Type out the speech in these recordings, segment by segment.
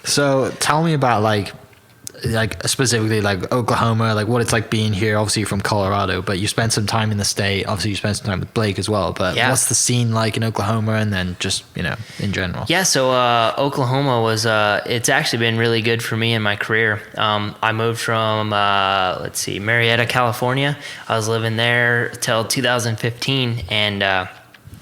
So tell me about like specifically like Oklahoma, like what it's like being here. Obviously you're from Colorado, but you spent some time in the state. Obviously you spent some time with Blake as well, but what's the scene like in Oklahoma, and then just, you know, in general? Yeah, so Oklahoma was it's actually been really good for me in my career. I moved from Marietta, California. I was living there till 2015, and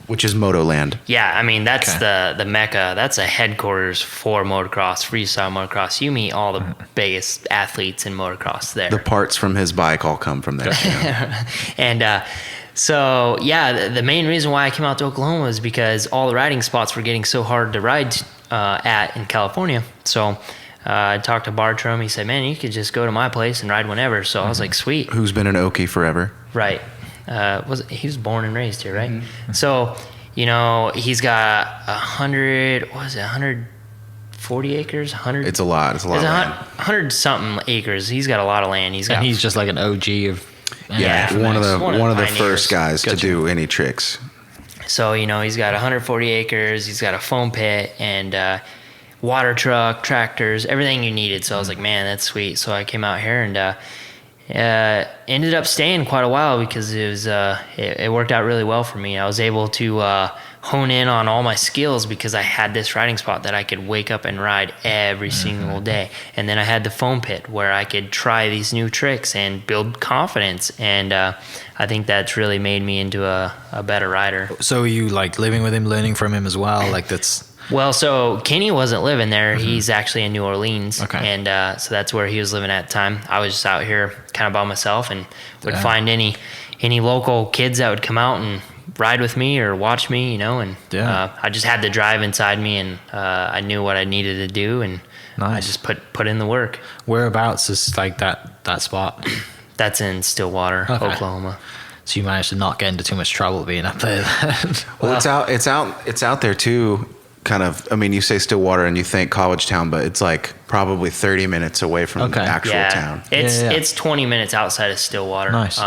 which is Motoland. yeah, I mean, that's the mecca. That's a headquarters for motocross, freestyle motocross. You meet all the biggest athletes in motocross there. The parts from his bike all come from there. And so, yeah, the main reason why I came out to Oklahoma was because all the riding spots were getting so hard to ride at in California. So I talked to Bartram. He said, man, you could just go to my place and ride whenever. So I was like, sweet. Who's been an Okie forever. Right. He was born and raised here, right? So, you know, he's got 140 acres? 100. It's a lot. It's a lot of land. 100 something acres. He's got a lot of land. He's just like an OG of one of the pioneers. first guys to do any tricks. So, you know, he's got 140 acres. He's got a foam pit and water truck, tractors, everything you needed. So I was like, man, that's sweet. So I came out here and ended up staying quite a while because it was it worked out really well for me. I was able to hone in on all my skills because I had this riding spot that I could wake up and ride every single day. And then I had the foam pit where I could try these new tricks and build confidence. And I think that's really made me into a better rider. So are you like living with him, learning from him as well? Like that's... Well, so Kenny wasn't living there. He's actually in New Orleans. Okay. And so that's where he was living at the time. I was just out here kind of by myself and would find any local kids that would come out and ride with me or watch me, you know, and I just had the drive inside me, and I knew what I needed to do, and I just put in the work. Whereabouts is like that spot? That's in Stillwater, Oklahoma. So you managed to not get into too much trouble being up there. Well, it's out there too. Kind of, I mean, you say Stillwater and you think college town, but it's like probably 30 minutes away from the actual town. It's 20 minutes outside of Stillwater. Nice.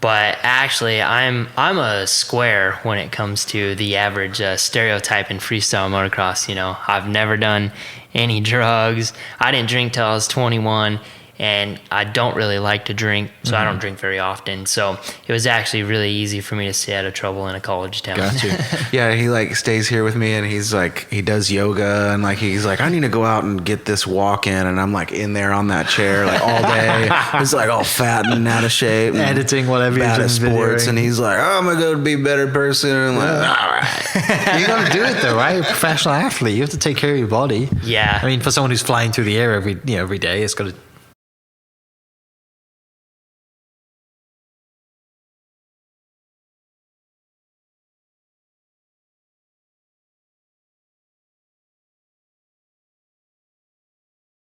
But actually, I'm a square when it comes to the average stereotype in freestyle motocross. You know, I've never done any drugs. I didn't drink till I was 21. And I don't really like to drink, so I don't drink very often. So it was actually really easy for me to stay out of trouble in a college town. Got you. Yeah, he like stays here with me, and he's like, he does yoga, and like he's like, I need to go out and get this walk in, and I'm like in there on that chair like all day. He's like all fat and out of shape, and editing whatever bad you're at sports, and he's like, oh, I'm gonna go be a better person. And I'm like, all right. You got to do it though, right? You're a professional athlete. You have to take care of your body. Yeah. I mean, for someone who's flying through the air every day, it's got to